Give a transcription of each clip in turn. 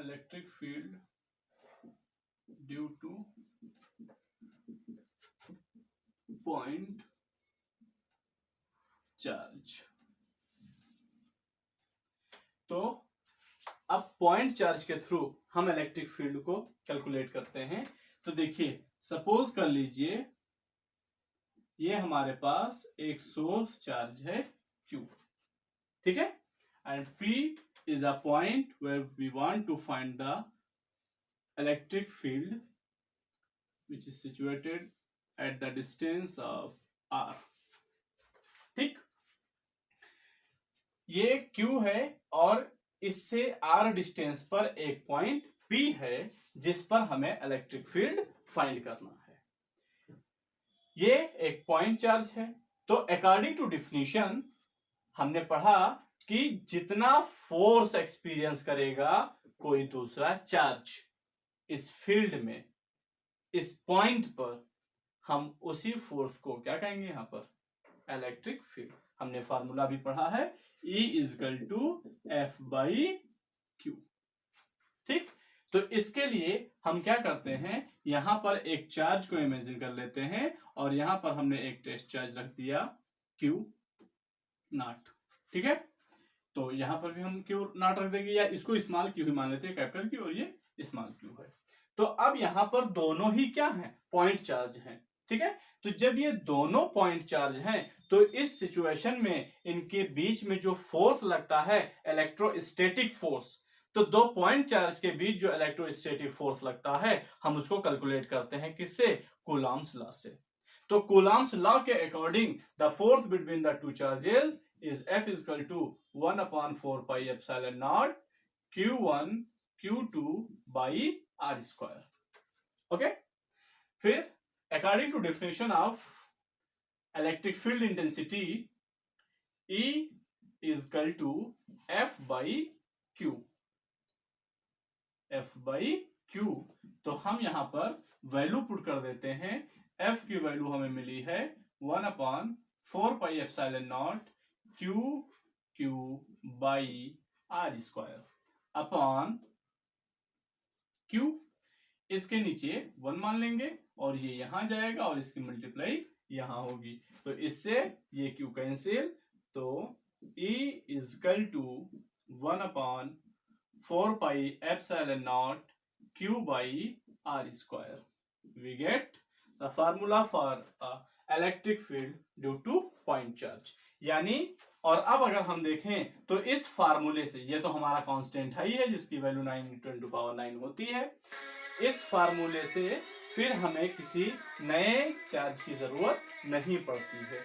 Electric field due to point charge. तो अब point charge के थ्रू हम इलेक्ट्रिक फील्ड को कैलकुलेट करते हैं। तो देखिए, सपोज कर लीजिए ये हमारे पास एक सोर्स चार्ज है Q, ठीक है, and P is a point where we want to find the electric field which is situated at the distance of R। ठीक, ये Q है और इससे R डिस्टेंस पर एक पॉइंट P है जिस पर हमें इलेक्ट्रिक फील्ड फाइंड करना है। ये एक पॉइंट चार्ज है। तो अकॉर्डिंग टू डिफिनीशन हमने पढ़ा कि जितना फोर्स एक्सपीरियंस करेगा कोई दूसरा चार्ज इस फील्ड में, इस पॉइंट पर, हम उसी फोर्स को क्या कहेंगे यहां पर, इलेक्ट्रिक फील्ड। हमने फार्मूला भी पढ़ा है, E is equal to F by Q। ठीक, तो इसके लिए हम क्या करते हैं, यहां पर एक चार्ज को इमेजिन कर लेते हैं और यहां पर हमने एक टेस्ट चार्ज रख दिया Q नॉट। ठीक है, तो यहां पर भी हम Q नॉट रख देंगे, या इसको स्मॉल Q ही मान लेते हैं, कैपिटल Q, और ये स्मॉल Q है। तो अब यहां पर दोनों ही क्या है, पॉइंट चार्ज हैं। ठीक है, तो जब ये दोनों पॉइंट चार्ज हैं तो इस सिचुएशन में इनके बीच में जो फोर्स लगता है इलेक्ट्रोस्टैटिक फोर्स, तो दो पॉइंट चार्ज के बीच जो इलेक्ट्रोस्टैटिक फोर्स लगता है हम उसको कैलकुलेट करते हैं किससे, कूलॉम्स लॉ से। तो कूलॉम्स लॉ के according the force between the two charges is F equal to 1/4 pi epsilon naught Q1 Q2 by R square. Okay, फिर according to definition of electric field intensity, E equal to F by Q, F by Q। तो हम यहां पर value put कर देते हैं। F की value हमें मिली है 1/4 pi epsilon naught Q by R square upon Q। इसके नीचे 1 मान लेंगे और ये यहां जाएगा और इसकी मल्टीप्लाई यहां होगी, तो इससे ये Q कैंसिल, तो E is equal to 1/4 pi epsilon naught Q by R square. We get the formula for electric field due to point charge. यानी, और अब अगर हम देखें तो इस फार्मूले से, ये तो हमारा कांस्टेंट है ही है जिसकी वैल्यू 9×10⁹ होती है, इस फार्मूले से फिर हमें किसी नए चार्ज की जरूरत नहीं पड़ती है।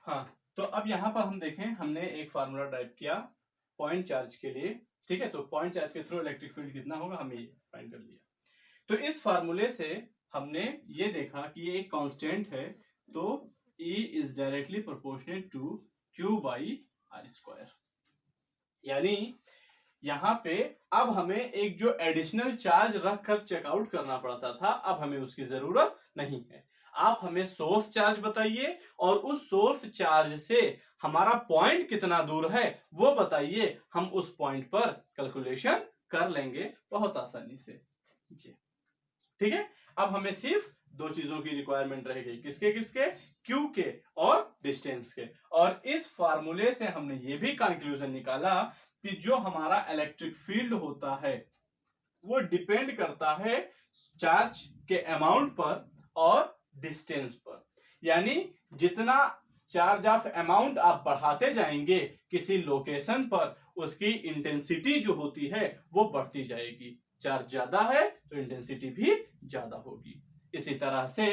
हाँ, तो अब यहां पर हम देखें, हमने एक फार्मूला टाइप किया पॉइंट चार्ज के लिए। ठीक है, तो पॉइंट चार्ज के थ्रू इलेक्ट्रिक फील्ड कितना होगा हमें ये फाइंड कर लिया। तो इस फार्मूले से हमने ये देखा कि ये एक कांस्टेंट है, तो E is directly proportional to Q by R square. यानी यहां पे अब हमें एक जो एडिशनल चार्ज रखकर चेकआउट करना पड़ता था, अब हमें उसकी जरूरत नहीं है। आप हमें सोर्स चार्ज बताइए और उस सोर्स चार्ज से हमारा पॉइंट कितना दूर है वो बताइए, हम उस पॉइंट पर कैलकुलेशन कर लेंगे बहुत आसानी से जी। ठीक है, अब हमें सिर्फ दो चीजों की रिक्वायरमेंट रहेगी, किसके किसके, Q के और डिस्टेंस के। और इस फार्मूले से हमने ये भी कंक्लूजन निकाला कि जो हमारा इलेक्ट्रिक फील्ड होता है वो डिपेंड करता है चार्ज के अमाउंट पर और डिस्टेंस पर। यानी जितना चार्ज ऑफ अमाउंट आप बढ़ाते जाएंगे किसी लोकेशन पर, उसकी इंटेंसिटी जो होती है वो बढ़ती जाएगी। चार्ज ज्यादा है तो इंटेंसिटी भी ज्यादा होगी। इसी तरह से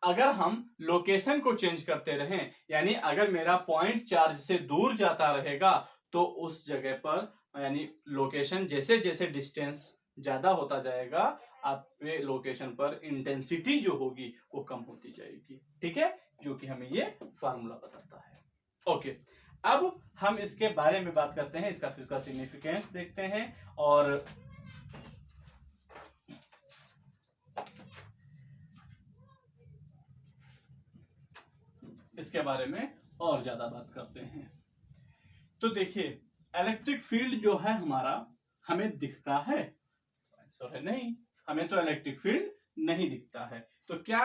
अगर हम लोकेशन को चेंज करते रहें, यानी अगर मेरा पॉइंट चार्ज से दूर जाता रहेगा तो उस जगह पर, यानी लोकेशन जैसे जैसे डिस्टेंस ज्यादा होता जाएगा, आपके लोकेशन पर इंटेंसिटी जो होगी वो कम होती जाएगी। ठीक है, जो कि हमें ये फार्मूला बताता है। ओके, अब हम इसके बारे में बात करते हैं, इसका फिजिकल सिग्निफिकेंस देखते हैं और इसके बारे में और ज्यादा बात करते हैं। तो देखिए, इलेक्ट्रिक फील्ड जो है हमारा हमें दिखता है? आंसर है नहीं, हमें तो इलेक्ट्रिक फील्ड नहीं दिखता है। तो क्या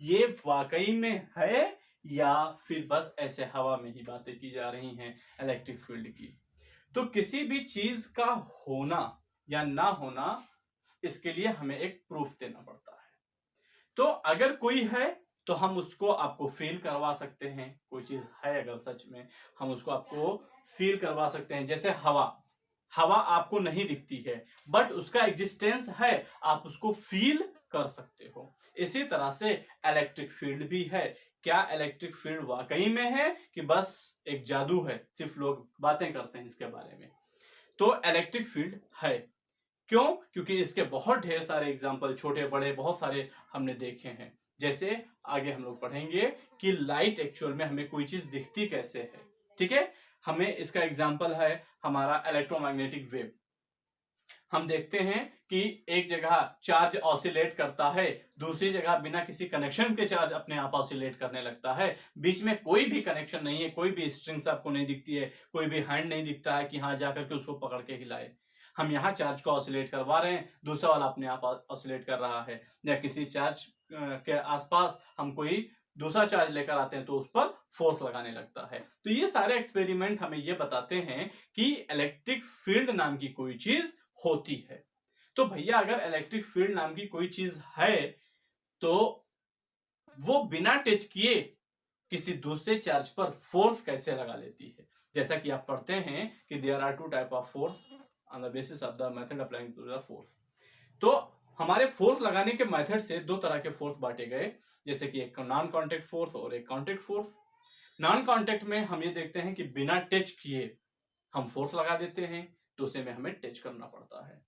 ये वाकई में है या फिर बस ऐसे हवा में ही बातें की जा रही हैं इलेक्ट्रिक फील्ड की? तो किसी भी चीज का होना या ना होना, इसके लिए हमें एक प्रूफ देना पड़ता है। तो अगर कोई है तो हम उसको आपको फील करवा सकते हैं। कोई चीज है अगर सच में, हम उसको आपको फील करवा सकते हैं। जैसे हवा, हवा आपको नहीं दिखती है बट उसका एग्जिस्टेंस है, आप उसको फील कर सकते हो। इसी तरह से इलेक्ट्रिक फील्ड भी है। क्या इलेक्ट्रिक फील्ड वाकई में है कि बस एक जादू है, सिर्फ लोग बातें करते हैं इसके बारे में? तो इलेक्ट्रिक फील्ड है। क्यों? क्योंकि इसके बहुत ढेर सारे एग्जाम्पल, छोटे बड़े बहुत सारे हमने देखे हैं। जैसे आगे हम लोग पढ़ेंगे कि लाइट एक्चुअल में हमें कोई चीज दिखती कैसे है। ठीक है, हमें इसका एग्जाम्पल है हमारा इलेक्ट्रोमैग्नेटिक वेव। हम देखते हैं कि एक जगह चार्ज ऑसिलेट करता है, दूसरी जगह बिना किसी कनेक्शन के चार्ज अपने आप ऑसिलेट करने लगता है। बीच में कोई भी कनेक्शन नहीं है, कोई भी स्ट्रिंग्स आपको नहीं दिखती है, कोई भी हैंड नहीं दिखता है कि हाँ जाकर के उसको पकड़ के हिलाए। हम यहाँ चार्ज को ऑसिलेट करवा रहे हैं, दूसरा वाला अपने आप ऑसिलेट कर रहा है। या किसी चार्ज के आसपास हम कोई दूसरा चार्ज लेकर आते हैं तो उस पर फोर्स लगाने लगता है। तो ये सारे एक्सपेरिमेंट हमें ये बताते हैं कि इलेक्ट्रिक फील्ड नाम की कोई चीज होती है। तो भैया अगर इलेक्ट्रिक फील्ड नाम की कोई चीज है तो वो बिना टच किए किसी दूसरे चार्ज पर फोर्स कैसे लगा लेती है? जैसा कि आप पढ़ते हैं कि there are two type of force on the basis of the method applying to the force. तो हमारे फोर्स लगाने के मेथड से दो तरह के फोर्स बांटे गए, जैसे कि एक नॉन कॉन्टेक्ट फोर्स और एक कॉन्टेक्ट फोर्स। नॉन कॉन्टेक्ट में हम ये देखते हैं कि बिना टच किए हम फोर्स लगा देते हैं, दूसरे में हमें टच करना पड़ता है।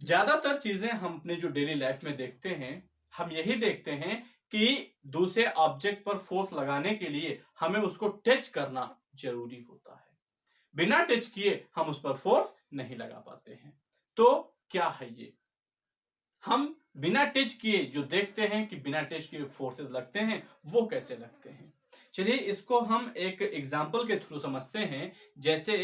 ज्यादातर चीजें हम अपने जो डेली लाइफ में देखते हैं, हम यही देखते हैं कि दूसरे ऑब्जेक्ट पर फोर्स लगाने के लिए हमें उसको टच करना जरूरी होता है। बिना टच किए हम उस पर फोर्स नहीं लगा पाते हैं। तो क्या है ये? हम बिना टच किए जो देखते हैं कि बिना टच किए फोर्सेस लगते हैं, वो कैसे लगते हैं? चलिए इसको हम एक एग्जाम्पल के थ्रू समझते हैं। जैसे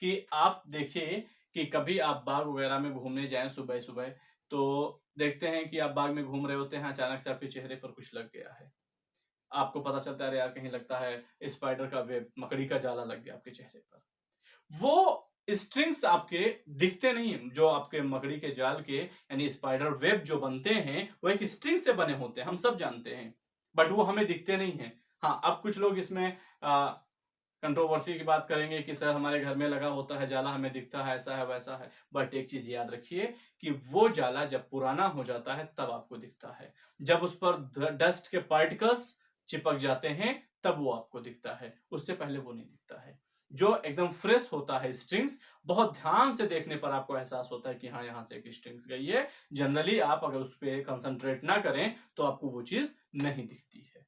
कि आप देखिए कि कभी आप बाग वगैरह में घूमने जाएं सुबह सुबह, तो देखते हैं कि आप बाग में घूम रहे होते हैं, अचानक से आपके चेहरे पर कुछ लग गया है। आपको पता चलता है अरे यार कहीं लगता है स्पाइडर का वेब, मकड़ी का जाला लग गया आपके चेहरे पर। वो स्ट्रिंग्स आपके दिखते नहीं है। जो आपके मकड़ी के जाल के यानी स्पाइडर वेब जो बनते हैं वो एक स्ट्रिंग से बने होते हैं, हम सब जानते हैं, बट वो हमें दिखते नहीं है। हाँ, अब कुछ लोग इसमें कंट्रोवर्सी की बात करेंगे कि सर हमारे घर में लगा होता है जाला, हमें दिखता है, ऐसा है वैसा है। बट एक चीज याद रखिए कि वो जाला जब पुराना हो जाता है तब आपको दिखता है। जब उस पर डस्ट के पार्टिकल्स चिपक जाते हैं तब वो आपको दिखता है, उससे पहले वो नहीं दिखता है। जो एकदम फ्रेश होता है स्ट्रिंग्स, बहुत ध्यान से देखने पर आपको एहसास होता है कि हाँ यहाँ से एक स्ट्रिंग्स गई है। जनरली आप अगर उस पर कंसंट्रेट ना करें तो आपको वो चीज नहीं दिखती है।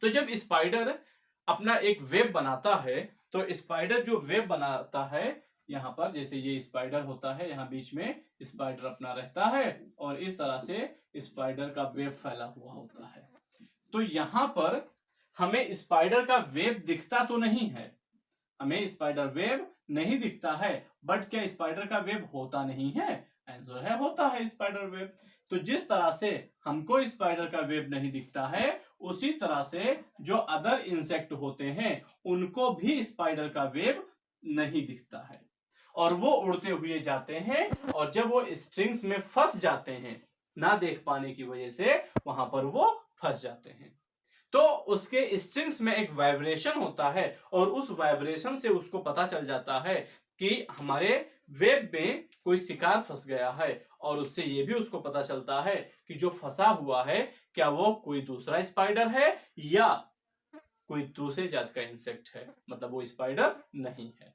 तो जब स्पाइडर अपना एक वेब बनाता है, तो स्पाइडर जो वेब बनाता है, यहाँ पर जैसे ये स्पाइडर होता है, यहाँ बीच में स्पाइडर अपना रहता है और इस तरह से स्पाइडर का वेब फैला हुआ होता है। तो यहाँ पर हमें स्पाइडर का वेब दिखता तो नहीं है, हमें स्पाइडर वेब नहीं दिखता है, बट क्या स्पाइडर का वेब होता नहीं है? आंसर है होता है स्पाइडर वेब। तो जिस तरह से हमको स्पाइडर का वेब नहीं दिखता है, उसी तरह से जो अदर इंसेक्ट होते हैं उनको भी स्पाइडर का वेब नहीं दिखता है और वो उड़ते हुए जाते हैं, और जब वो स्ट्रिंग्स में फंस जाते हैं ना देख पाने की वजह से, वहां पर वो फंस जाते हैं। तो उसके स्ट्रिंग्स में एक वाइब्रेशन होता है और उस वाइब्रेशन से उसको पता चल जाता है कि हमारे वेब में कोई शिकार फंस गया है, और उससे ये भी उसको पता चलता है कि जो फंसा हुआ है क्या वो कोई दूसरा स्पाइडर है या कोई दूसरे जात का इंसेक्ट है, मतलब वो स्पाइडर नहीं है।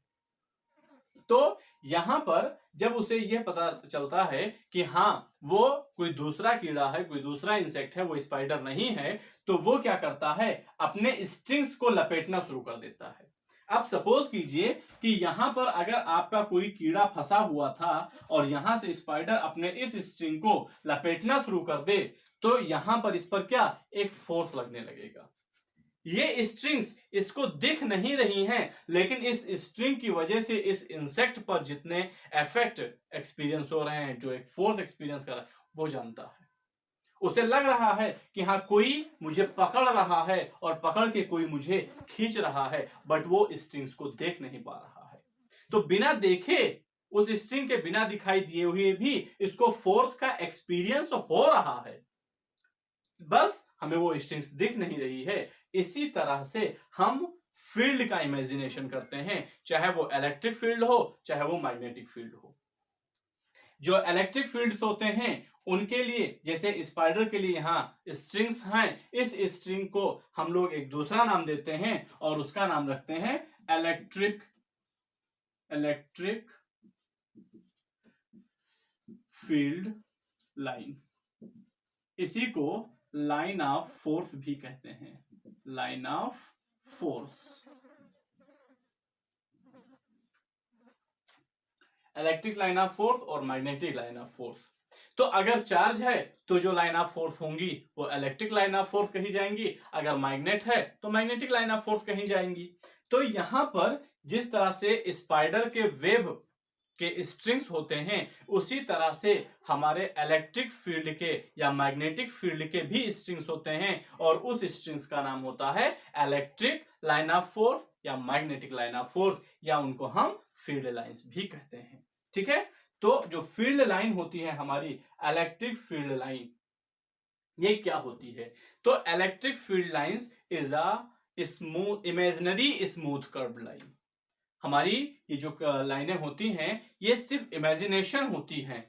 तो यहां पर जब उसे यह पता चलता है कि हाँ वो कोई दूसरा कीड़ा है, कोई दूसरा इंसेक्ट है, वो स्पाइडर नहीं है, तो वो क्या करता है, अपने स्ट्रिंग्स को लपेटना शुरू कर देता है। अब सपोज कीजिए कि यहां पर अगर आपका कोई कीड़ा फंसा हुआ था और यहां से स्पाइडर अपने इस स्ट्रिंग को लपेटना शुरू कर दे, तो यहां पर इस पर क्या एक फोर्स लगने लगेगा। ये स्ट्रिंग्स इसको दिख नहीं रही हैं, लेकिन इस स्ट्रिंग की वजह से इस इंसेक्ट पर जितने इफेक्ट एक्सपीरियंस हो रहे हैं, जो एक फोर्स एक्सपीरियंस कर रहा है, वो जानता है। उसे लग रहा है कि हाँ कोई मुझे पकड़ रहा है और पकड़ के कोई मुझे खींच रहा है, बट वो स्ट्रिंग्स को देख नहीं पा रहा है। तो बिना देखे, उस स्ट्रिंग के बिना दिखाई दिए हुए भी इसको फोर्स का एक्सपीरियंस हो रहा है, बस हमें वो स्ट्रिंग्स दिख नहीं रही है। इसी तरह से हम फील्ड का इमेजिनेशन करते हैं, चाहे वो इलेक्ट्रिक फील्ड हो चाहे वो मैग्नेटिक फील्ड हो। जो इलेक्ट्रिक फील्ड्स होते हैं उनके लिए, जैसे स्पाइडर के लिए यहां स्ट्रिंग्स हैं, इस स्ट्रिंग को हम लोग एक दूसरा नाम देते हैं और उसका नाम रखते हैं इलेक्ट्रिक फील्ड लाइन। इसी को लाइन ऑफ फोर्स भी कहते हैं, line of force. Electric line of force और मैग्नेटिक लाइन ऑफ फोर्स। तो अगर चार्ज है तो जो लाइन ऑफ फोर्स होंगी वो इलेक्ट्रिक लाइन ऑफ फोर्स कही जाएंगी, अगर मैग्नेट है तो मैग्नेटिक लाइन ऑफ फोर्स कही जाएंगी। तो यहां पर जिस तरह से स्पाइडर के वेब के स्ट्रिंग्स होते हैं, उसी तरह से हमारे इलेक्ट्रिक फील्ड के या मैग्नेटिक फील्ड के भी स्ट्रिंग्स होते हैं, और उस स्ट्रिंग्स का नाम होता है इलेक्ट्रिक लाइन ऑफ फोर्स या मैग्नेटिक लाइन ऑफ फोर्स, या उनको हम फील्ड लाइंस भी कहते हैं। ठीक है, तो जो फील्ड लाइन होती है हमारी इलेक्ट्रिक फील्ड लाइन, ये क्या होती है? तो electric field lines is a smooth imaginary smooth curved line. हमारी ये जो लाइनें होती हैं ये सिर्फ इमेजिनेशन होती हैं,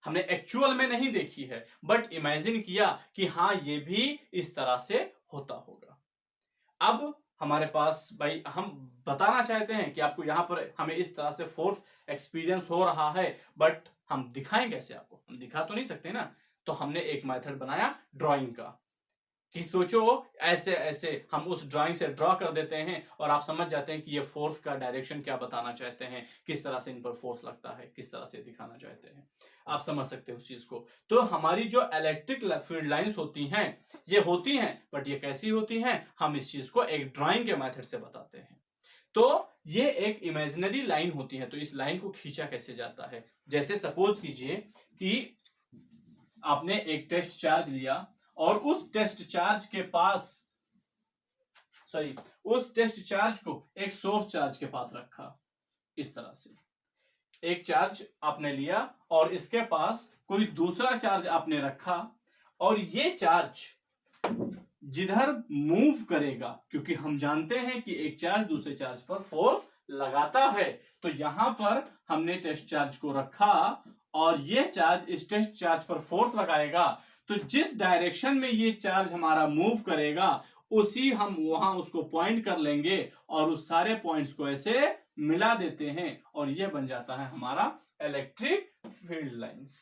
हमने एक्चुअल में नहीं देखी है, बट इमेजिन किया कि हाँ ये भी इस तरह से होता होगा। अब हमारे पास भाई हम बताना चाहते हैं कि आपको यहां पर हमें इस तरह से फोर्स एक्सपीरियंस हो रहा है, बट हम दिखाएं कैसे आपको? हम दिखा तो नहीं सकते ना, तो हमने एक मेथड बनाया ड्राइंग का, कि सोचो ऐसे ऐसे हम उस ड्राइंग से ड्रॉ कर देते हैं और आप समझ जाते हैं कि ये फोर्स का डायरेक्शन क्या बताना चाहते हैं, किस तरह से इन पर फोर्स लगता है, किस तरह से दिखाना चाहते हैं, आप समझ सकते हो उस चीज को। तो हमारी जो इलेक्ट्रिक फील्ड लाइंस होती हैं ये होती हैं, बट ये कैसी होती हैं, हम इस चीज को एक ड्राइंग के मेथड से बताते हैं। तो ये एक इमेजिनरी लाइन होती है। तो इस लाइन को खींचा कैसे जाता है? जैसे सपोज कीजिए कि आपने एक टेस्ट चार्ज लिया और उस टेस्ट चार्ज को एक सोर्स चार्ज के पास रखा। इस तरह से एक चार्ज आपने लिया और इसके पास कोई दूसरा चार्ज आपने रखा, और ये चार्ज जिधर मूव करेगा, क्योंकि हम जानते हैं कि एक चार्ज दूसरे चार्ज पर फोर्स लगाता है, तो यहां पर हमने टेस्ट चार्ज को रखा और ये चार्ज इस टेस्ट चार्ज पर फोर्स लगाएगा, तो जिस डायरेक्शन में ये चार्ज हमारा मूव करेगा उसी हम वहां उसको पॉइंट कर लेंगे और उस सारे पॉइंट्स को ऐसे मिला देते हैं और ये बन जाता है हमारा इलेक्ट्रिक फील्ड लाइंस।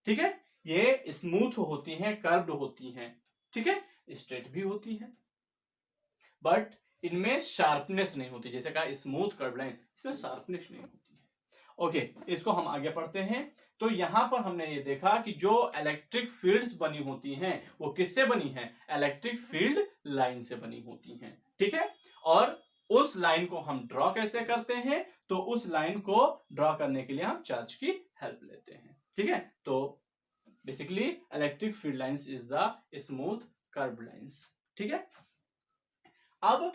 ठीक है, ये स्मूथ होती हैं, कर्व्ड होती हैं, ठीक है, स्ट्रेट भी होती है, बट इनमें शार्पनेस नहीं होती। जैसे कहा स्मूथ कर्व लाइन, इसमें शार्पनेस नहीं होती है। ओके, इसको हम आगे पढ़ते हैं। तो यहां पर हमने ये देखा कि जो इलेक्ट्रिक फील्ड्स बनी होती हैं वो किससे बनी हैं? इलेक्ट्रिक फील्ड लाइन से बनी होती हैं। ठीक है, और उस लाइन को हम ड्रॉ कैसे करते हैं? तो उस लाइन को ड्रॉ करने के लिए हम चार्ज की हेल्प लेते हैं। ठीक है, तो basically electric field lines is the smooth curved lines. ठीक है, अब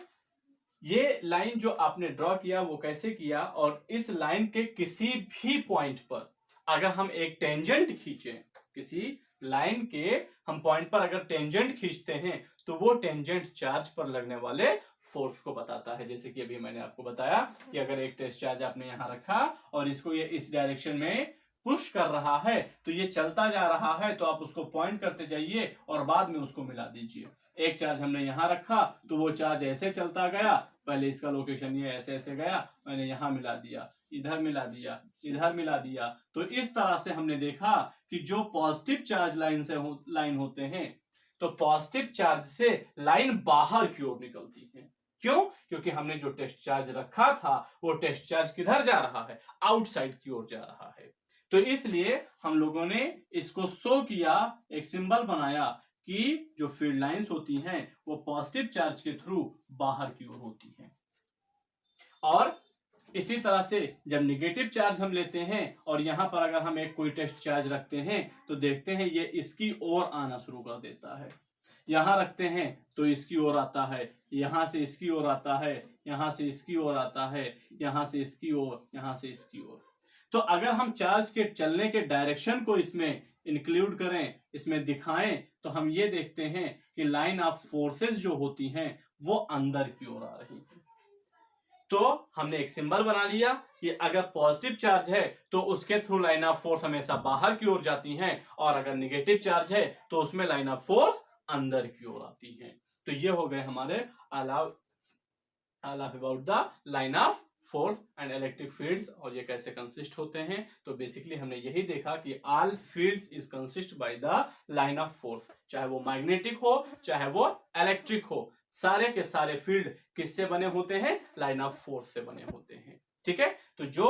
ये लाइन जो आपने ड्रॉ किया वो कैसे किया, और इस लाइन के किसी भी पॉइंट पर अगर हम एक टेंजेंट खींचें, किसी लाइन के हम पॉइंट पर अगर टेंजेंट खींचते हैं तो वो टेंजेंट चार्ज पर लगने वाले फोर्स को बताता है। जैसे कि अभी मैंने आपको बताया कि अगर एक टेस्ट चार्ज आपने यहां रखा और इसको ये इस डायरेक्शन में पुश कर रहा है तो ये चलता जा रहा है, तो आप उसको पॉइंट करते जाइए और बाद में उसको मिला दीजिए। एक चार्ज हमने यहां रखा तो वो चार्ज ऐसे चलता गया, पहले इसका लोकेशन ये ऐसे ऐसे गया, मैंने यहां मिला दिया, इधर मिला दिया, इधर मिला दिया। तो इस तरह से हमने देखा कि जो पॉजिटिव चार्ज लाइन होते हैं तो पॉजिटिव चार्ज से लाइन बाहर की ओर निकलती है। क्यों? क्योंकि हमने जो टेस्ट चार्ज रखा था वो टेस्ट चार्ज किधर जा रहा है? आउटसाइड की ओर जा रहा है। तो इसलिए हम लोगों ने इसको शो किया, एक सिंबल बनाया कि जो फील्ड लाइंस होती हैं वो पॉजिटिव चार्ज के थ्रू बाहर की ओर होती हैं। और इसी तरह से जब निगेटिव चार्ज हम लेते हैं और यहां पर अगर हम एक कोई टेस्ट चार्ज रखते हैं तो देखते हैं ये इसकी ओर आना शुरू कर देता है। यहां रखते हैं तो इसकी ओर आता है, यहां से इसकी ओर आता है, यहां से इसकी ओर आता है, यहां से इसकी ओर, यहां से इसकी ओर। तो अगर हम चार्ज के चलने के डायरेक्शन को इसमें इंक्लूड करें, इसमें दिखाएं, तो हम ये देखते हैं कि लाइन ऑफ फोर्सेस जो होती हैं वो अंदर की ओर आ रही है। तो हमने एक सिंबल बना लिया कि अगर पॉजिटिव चार्ज है तो उसके थ्रू लाइन ऑफ फोर्स हमेशा बाहर की ओर जाती है, और अगर निगेटिव चार्ज है तो उसमें लाइन ऑफ फोर्स अंदर की ओर आती है। तो ये हो गए हमारे about the line of force and electric fields, और ये कैसे कंसिस्ट होते हैं। तो बेसिकली हमने यही देखा कि all fields is consist by the line of force, चाहे वो मैग्नेटिक हो चाहे वो इलेक्ट्रिक हो, सारे के सारे फील्ड किससे बने होते हैं? लाइन ऑफ फोर्स से बने होते हैं। ठीक है, तो जो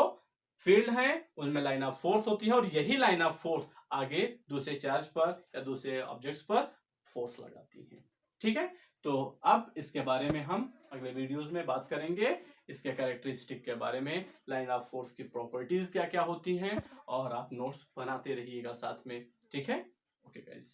फील्ड है उनमें लाइन ऑफ फोर्स होती है, और यही लाइन ऑफ फोर्स आगे दूसरे चार्ज पर या दूसरे ऑब्जेक्ट्स पर फोर्स लगाती है। ठीक है, तो अब इसके बारे में हम अगले वीडियोस में बात करेंगे, इसके कैरेक्टरिस्टिक के बारे में, लाइन ऑफ फोर्स की प्रॉपर्टीज क्या क्या होती हैं, और आप नोट्स बनाते रहिएगा साथ में। ठीक है, ओके गाइस।